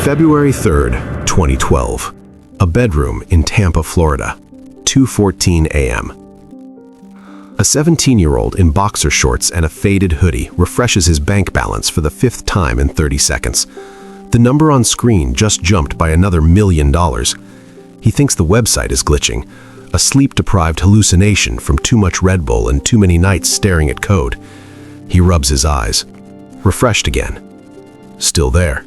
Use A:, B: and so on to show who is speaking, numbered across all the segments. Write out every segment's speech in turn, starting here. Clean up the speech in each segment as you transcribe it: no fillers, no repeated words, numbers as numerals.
A: February 3rd, 2012. A bedroom in Tampa, Florida. 2:14 a.m. A 17-year-old in boxer shorts and a faded hoodie refreshes his bank balance for the fifth time in 30 seconds. The number on screen just jumped by another $1 million. He thinks the website is glitching, a sleep-deprived hallucination from too much Red Bull and too many nights staring at code. He rubs his eyes. Refreshed again. Still there.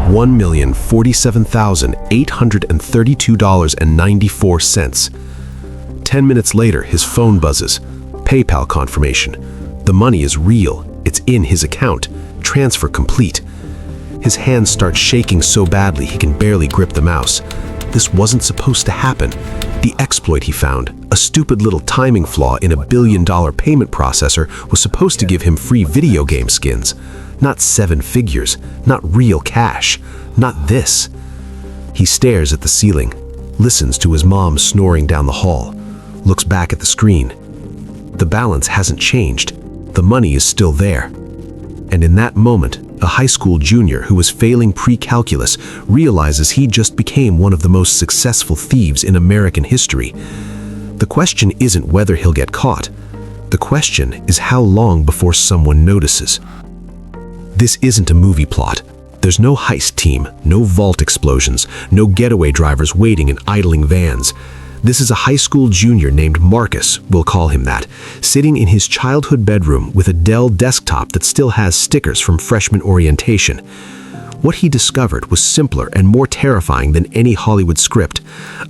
A: $1,047,832.94. 10 minutes later, his phone buzzes. PayPal confirmation. The money is real. It's in his account. Transfer complete. His hands start shaking so badly he can barely grip the mouse. This wasn't supposed to happen. The exploit he found, a stupid little timing flaw in a $1 billion payment processor, was supposed to give him free video game skins. Not 7 figures, not real cash, not this. He stares at the ceiling, listens to his mom snoring down the hall, looks back at the screen. The balance hasn't changed. The money is still there. And in that moment, a high school junior who was failing pre-calculus realizes he just became one of the most successful thieves in American history. The question isn't whether he'll get caught. The question is how long before someone notices. This isn't a movie plot. There's no heist team, no vault explosions, no getaway drivers waiting in idling vans. This is a high school junior named Marcus, we'll call him that, sitting in his childhood bedroom with a Dell desktop that still has stickers from freshman orientation. What he discovered was simpler and more terrifying than any Hollywood script.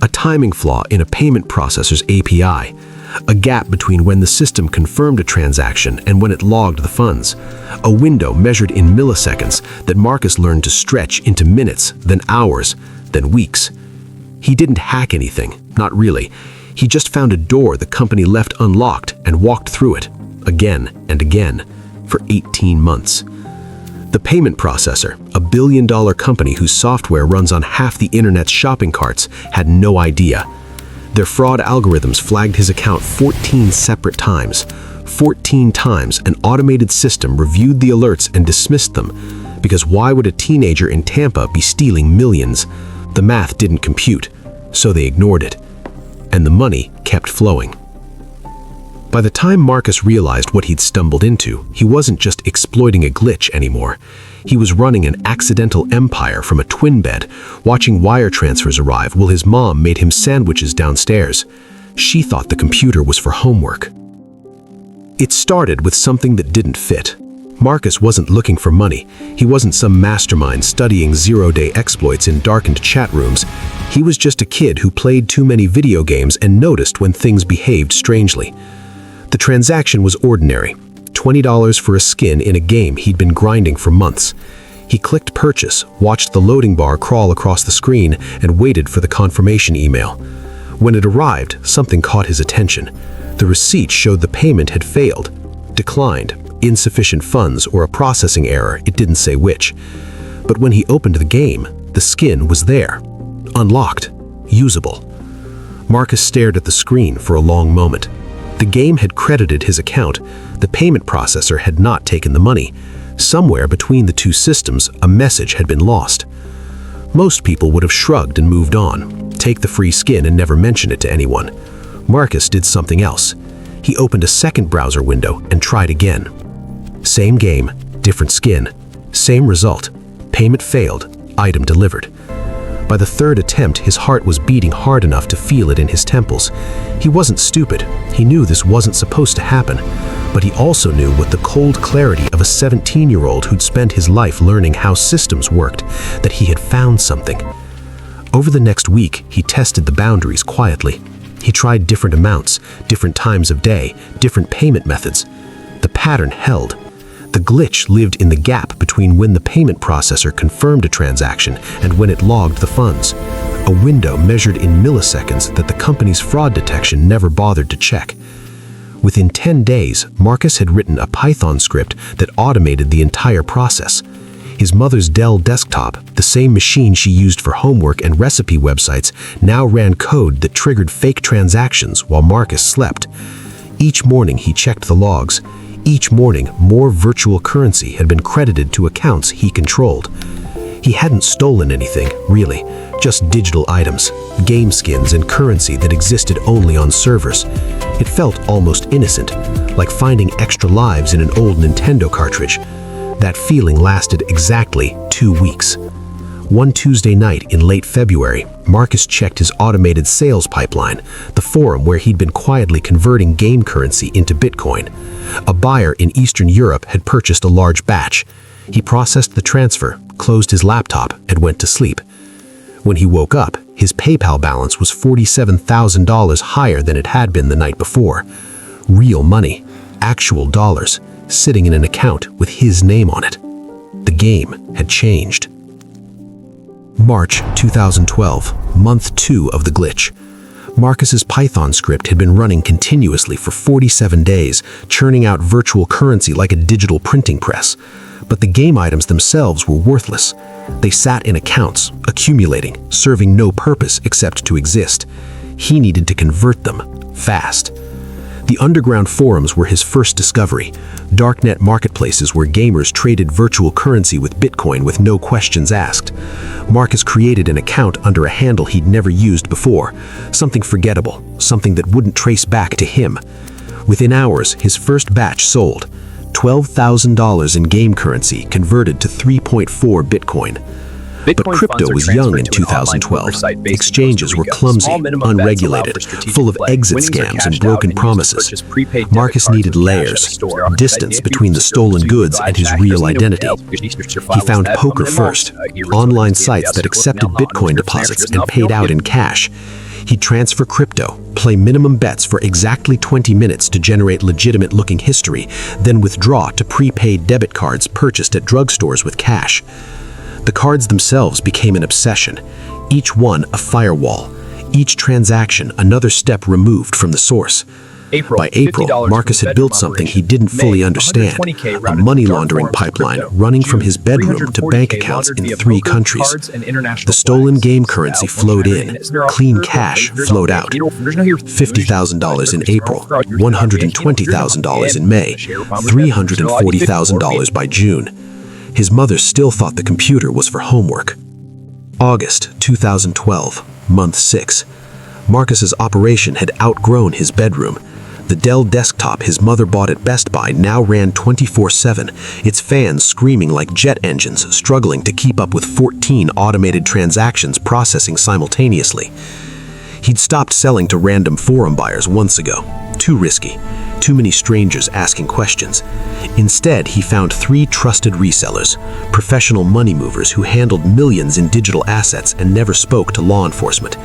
A: A timing flaw in a payment processor's API. A gap between when the system confirmed a transaction and when it logged the funds. A window measured in milliseconds that Marcus learned to stretch into minutes, then hours, then weeks. He didn't hack anything, not really. He just found a door the company left unlocked and walked through it, again and again, for 18 months. The payment processor, a $1 billion company whose software runs on half the internet's shopping carts, had no idea. Their fraud algorithms flagged his account 14 separate times. 14 times, an automated system reviewed the alerts and dismissed them, because why would a teenager in Tampa be stealing millions? The math didn't compute, so they ignored it. And the money kept flowing. By the time Marcus realized what he'd stumbled into, he wasn't just exploiting a glitch anymore. He was running an accidental empire from a twin bed, watching wire transfers arrive while his mom made him sandwiches downstairs. She thought the computer was for homework. It started with something that didn't fit. Marcus wasn't looking for money. He wasn't some mastermind studying zero-day exploits in darkened chat rooms. He was just a kid who played too many video games and noticed when things behaved strangely. The transaction was ordinary. $20 for a skin in a game he'd been grinding for months. He clicked purchase, watched the loading bar crawl across the screen, and waited for the confirmation email. When it arrived, something caught his attention. The receipt showed the payment had failed, declined, insufficient funds, or a processing error, it didn't say which. But when he opened the game, the skin was there, unlocked, usable. Marcus stared at the screen for a long moment. The game had credited his account. The payment processor had not taken the money. Somewhere between the two systems, a message had been lost. Most people would have shrugged and moved on, take the free skin and never mention it to anyone. Marcus did something else. He opened a second browser window and tried again. Same game, different skin. Same result. Payment failed, item delivered. By the third attempt, his heart was beating hard enough to feel it in his temples. He wasn't stupid. He knew this wasn't supposed to happen. But he also knew with the cold clarity of a 17-year-old who'd spent his life learning how systems worked, that he had found something. Over the next week, he tested the boundaries quietly. He tried different amounts, different times of day, different payment methods. The pattern held. The glitch lived in the gap between when the payment processor confirmed a transaction and when it logged the funds. A window measured in milliseconds that the company's fraud detection never bothered to check. Within 10 days, Marcus had written a Python script that automated the entire process. His mother's Dell desktop, the same machine she used for homework and recipe websites, now ran code that triggered fake transactions while Marcus slept. Each morning he checked the logs. Each morning, more virtual currency had been credited to accounts he controlled. He hadn't stolen anything, really, just digital items, game skins and currency that existed only on servers. It felt almost innocent, like finding extra lives in an old Nintendo cartridge. That feeling lasted exactly 2 weeks. One Tuesday night in late February, Marcus checked his automated sales pipeline, the forum where he'd been quietly converting game currency into Bitcoin. A buyer in Eastern Europe had purchased a large batch. He processed the transfer, closed his laptop, and went to sleep. When he woke up, his PayPal balance was $47,000 higher than it had been the night before. Real money, actual dollars, sitting in an account with his name on it. The game had changed. March 2012, month 2 of the glitch. Marcus's Python script had been running continuously for 47 days, churning out virtual currency like a digital printing press. But the game items themselves were worthless. They sat in accounts, accumulating, serving no purpose except to exist. He needed to convert them, fast. The underground forums were his first discovery, darknet marketplaces where gamers traded virtual currency with Bitcoin with no questions asked. Marcus created an account under a handle he'd never used before, something forgettable, something that wouldn't trace back to him. Within hours, his first batch sold, $12,000 in game currency converted to 3.4 Bitcoin. But crypto was young in 2012. Exchanges were clumsy, unregulated, full of exit scams and broken promises. Marcus needed layers, distance between the stolen goods and his real identity. He found poker first, online sites that accepted Bitcoin deposits and paid out in cash. He'd transfer crypto, play minimum bets for exactly 20 minutes to generate legitimate-looking history, then withdraw to prepaid debit cards purchased at drugstores with cash. The cards themselves became an obsession, each one a firewall, each transaction another step removed from the source. By April, Marcus had built something he didn't fully understand, a money laundering pipeline running from his bedroom to bank accounts in 3 countries. The stolen game currency flowed in, clean cash flowed out. $50,000 in April, $120,000 in May, $340,000 by June. His mother still thought the computer was for homework. August 2012, month 6. Marcus's operation had outgrown his bedroom. The Dell desktop his mother bought at Best Buy now ran 24/7, its fans screaming like jet engines, struggling to keep up with 14 automated transactions processing simultaneously. He'd stopped selling to random forum buyers months ago. Too risky. Too many strangers asking questions. Instead, he found 3 trusted resellers, professional money movers who handled millions in digital assets and never spoke to law enforcement.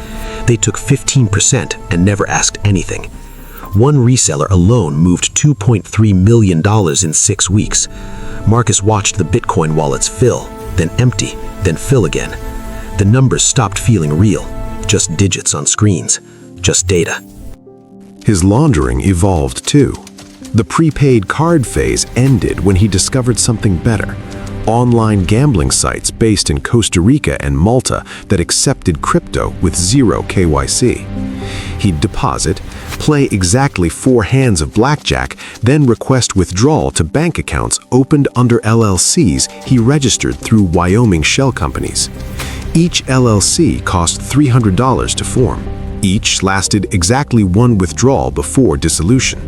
A: They took 15% and never asked anything. One reseller alone moved $2.3 million in 6 weeks. Marcus watched the Bitcoin wallets fill, then empty, then fill again. The numbers stopped feeling real, just digits on screens, just data.
B: His laundering evolved too. The prepaid card phase ended when he discovered something better: online gambling sites based in Costa Rica and Malta that accepted crypto with zero KYC. He'd deposit, play exactly 4 hands of blackjack, then request withdrawal to bank accounts opened under LLCs he registered through Wyoming shell companies. Each LLC cost $300 to form. Each lasted exactly 1 withdrawal before dissolution.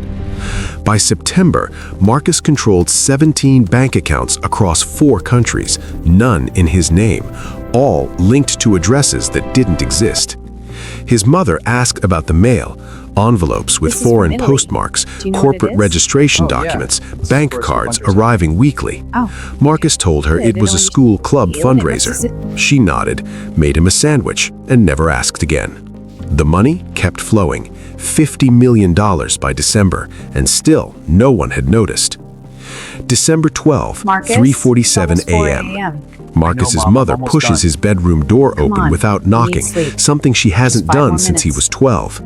B: By September, Marcus controlled 17 bank accounts across 4 countries, none in his name, all linked to addresses that didn't exist. His mother asked about the mail, envelopes with foreign postmarks, corporate registration documents, bank cards arriving weekly. Marcus told her it was a school club fundraiser. She nodded, made him a sandwich, and never asked again. The money kept flowing, $50 million by December, and still no one had noticed. December 12, 3:47 a.m. Marcus's mother pushes his bedroom door open without knocking, something she hasn't done since he was 12.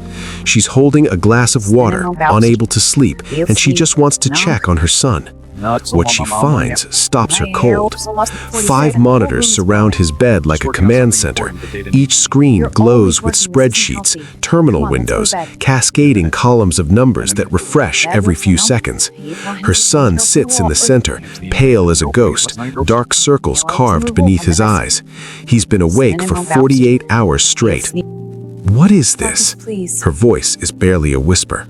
B: She's holding a glass of water, unable to sleep, and she just wants to check on her son. What she finds stops her cold. 5 monitors surround his bed like a command center. Each screen glows with spreadsheets, terminal windows, cascading columns of numbers that refresh every few seconds. Her son sits in the center, pale as a ghost, dark circles carved beneath his eyes. He's been awake for 48 hours straight. What is this? Her voice is barely a whisper.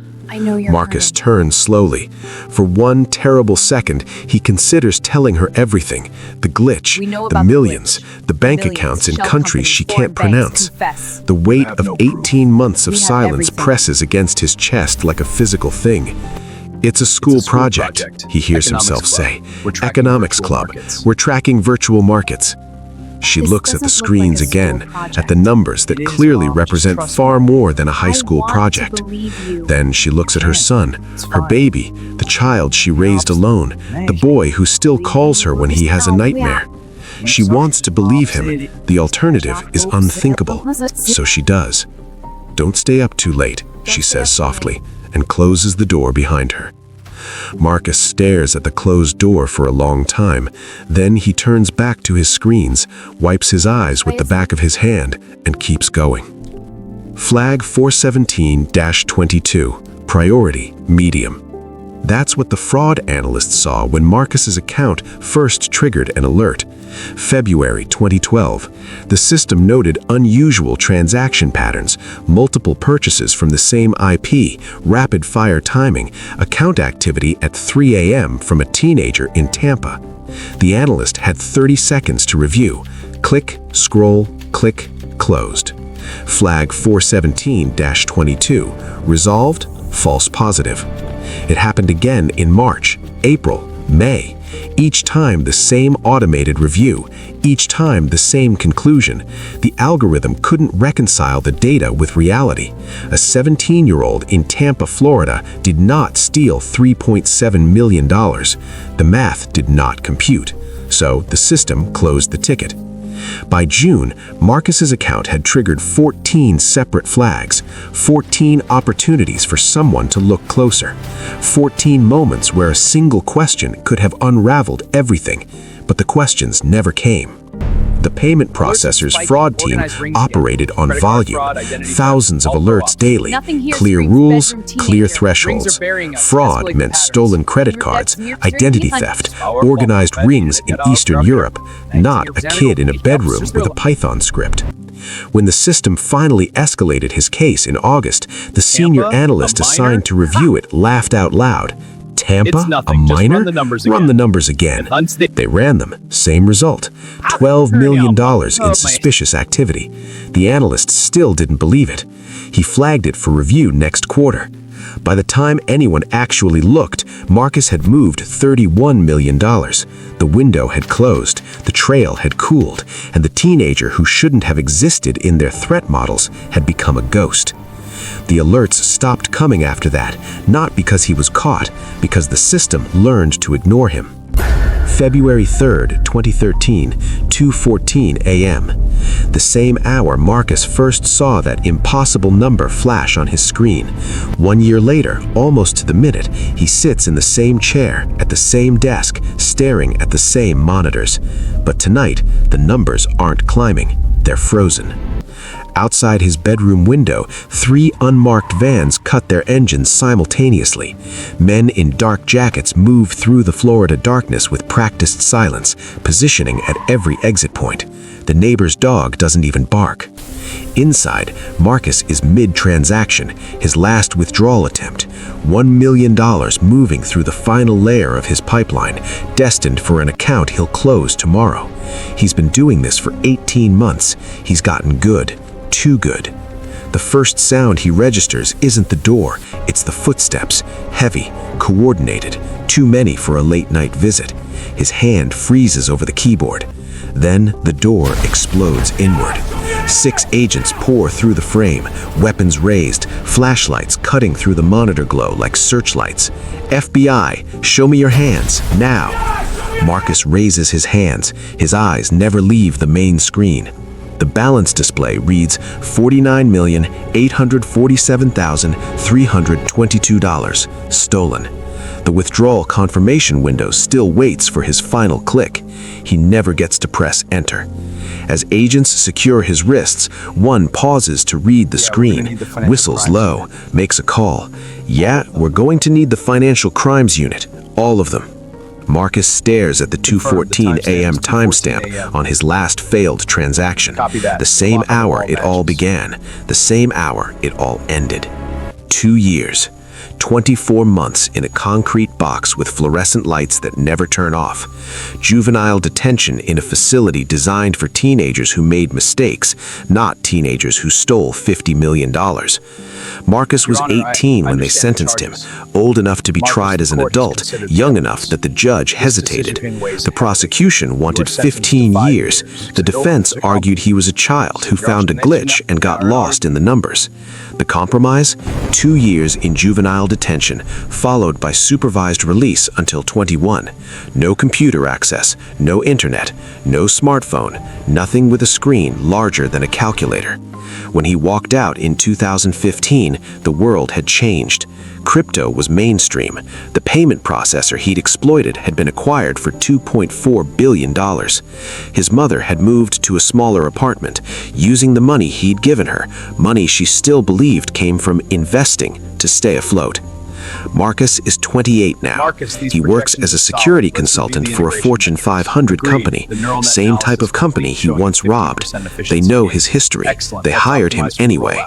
B: Marcus turns slowly. For one terrible second, he considers telling her everything. The glitch, the millions, the bank accounts in countries she can't pronounce. The weight of 18 months of silence presses against his chest like a physical thing. It's a school project, he hears himself say. Economics club. We're tracking virtual markets. She looks at the screens again, at the numbers that clearly represent far more than a high school project. Then she looks at her son, her baby, the child she raised alone, the boy who still calls her when he has a nightmare. She wants to believe him. The alternative is unthinkable. So she does. "Don't stay up too late," she says softly, and closes the door behind her. Marcus stares at the closed door for a long time. Then he turns back to his screens, wipes his eyes with the back of his hand, and keeps going. Flag 417-22, priority, medium. That's what the fraud analyst saw when Marcus's account first triggered an alert. February 2012. The system noted unusual transaction patterns, multiple purchases from the same IP, rapid-fire timing, account activity at 3 a.m. from a teenager in Tampa. The analyst had 30 seconds to review. Click, scroll, click, closed. Flag 417-22. Resolved, false positive. It happened again in March, April, May. Each time the same automated review, each time the same conclusion. The algorithm couldn't reconcile the data with reality. A 17-year-old in Tampa, Florida did not steal $3.7 million. The math did not compute, so the system closed the ticket. By June, Marcus's account had triggered 14 separate flags, 14 opportunities for someone to look closer, 14 moments where a single question could have unraveled everything, but the questions never came. The payment processor's fraud team operated on volume, thousands of alerts daily, clear rules, clear thresholds. Fraud meant stolen credit cards, identity theft, organized rings in Eastern Europe, not a kid in a bedroom with a Python script. When the system finally escalated his case in August, the senior analyst assigned to review it laughed out loud. Tampa, a minor? Run the numbers again. They ran them. Same result. $12 million in suspicious activity. The analyst still didn't believe it. He flagged it for review next quarter. By the time anyone actually looked, Marcus had moved $31 million. The window had closed, the trail had cooled, and the teenager who shouldn't have existed in their threat models had become a ghost. The alerts stopped coming after that, not because he was caught, because the system learned to ignore him. February 3rd, 2013, 2:14 a.m. The same hour Marcus first saw that impossible number flash on his screen. 1 year later, almost to the minute, he sits in the same chair, at the same desk, staring at the same monitors. But tonight, the numbers aren't climbing, they're frozen. Outside his bedroom window, 3 unmarked vans cut their engines simultaneously. Men in dark jackets move through the Florida darkness with practiced silence, positioning at every exit point. The neighbor's dog doesn't even bark. Inside, Marcus is mid-transaction, his last withdrawal attempt. $1 million moving through the final layer of his pipeline, destined for an account he'll close tomorrow. He's been doing this for 18 months. He's gotten good. Too good. The first sound he registers isn't the door, it's the footsteps, heavy, coordinated, too many for a late-night visit. His hand freezes over the keyboard. Then the door explodes inward. 6 agents pour through the frame, weapons raised, flashlights cutting through the monitor glow like searchlights. FBI, show me your hands, now. Marcus raises his hands. His eyes never leave the main screen. The balance display reads $49,847,322 stolen. The withdrawal confirmation window still waits for his final click. He never gets to press enter. As agents secure his wrists, one pauses to read the screen, whistles low, makes a call. Yeah, we're going to need the financial crimes unit, all of them. Marcus stares at the 2:14 a.m. timestamp on his last failed transaction. The same hour it all began, the same hour it all ended. 2 years. 24 months in a concrete box with fluorescent lights that never turn off. Juvenile detention in a facility designed for teenagers who made mistakes, not teenagers who stole $50 million. Marcus was 18 when they sentenced him, old enough to be tried as an adult, young enough that the judge hesitated. The prosecution wanted 15 years. The defense argued he was a child who found a glitch and got lost in the numbers. The compromise? 2 years in juvenile detention, followed by supervised release until 21. No computer access, no internet, no smartphone, nothing with a screen larger than a calculator. When he walked out in 2015, the world had changed. Crypto was mainstream. The payment processor he'd exploited had been acquired for $2.4 billion. His mother had moved to a smaller apartment, using the money he'd given her, money she still believed came from investing to stay afloat. Marcus is 28 now. He works as a security consultant for a Fortune 500 company, same type of company he once robbed. They know his history. They hired him anyway.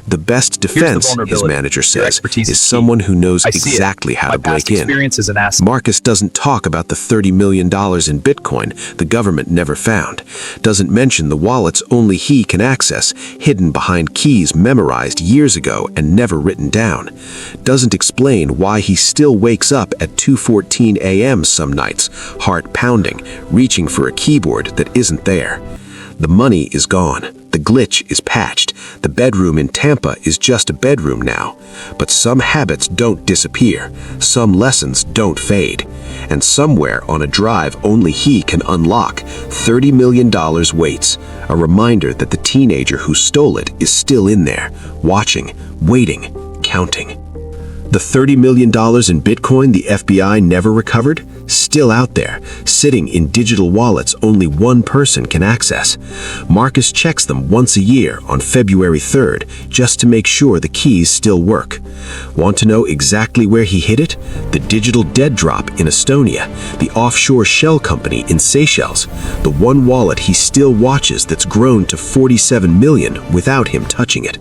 B: The best defense, his manager says, is someone who knows exactly how to break in. Marcus doesn't talk about the $30 million in Bitcoin the government never found. Doesn't mention the wallets only he can access, hidden behind keys memorized years ago and never written down. Doesn't explain why he still wakes up at 2:14 a.m. some nights, heart pounding, reaching for a keyboard that isn't there. The money is gone. The glitch is patched. The bedroom in Tampa is just a bedroom now. But some habits don't disappear. Some lessons don't fade. And somewhere on a drive only he can unlock, $30 million waits. A reminder that the teenager who stole it is still in there, watching, waiting, counting. The $30 million in Bitcoin the FBI never recovered? Still out there, sitting in digital wallets only one person can access. Marcus checks them once a year on February 3rd, just to make sure the keys still work. Want to know exactly where he hid it? The digital dead drop in Estonia, the offshore shell company in Seychelles, the one wallet he still watches that's grown to 47 million without him touching it.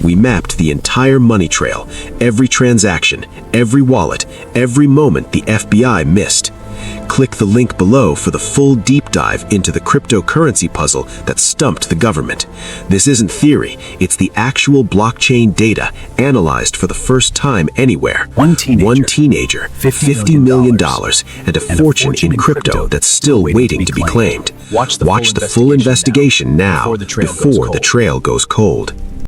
B: We mapped the entire money trail, every transaction, every wallet, every moment the FBI missed. Click the link below for the full deep dive into the cryptocurrency puzzle that stumped the government. This isn't theory, it's the actual blockchain data analyzed for the first time anywhere. One teenager, $50 million, and a fortune in crypto that's still waiting to be claimed. Watch the full investigation now before the trail goes cold.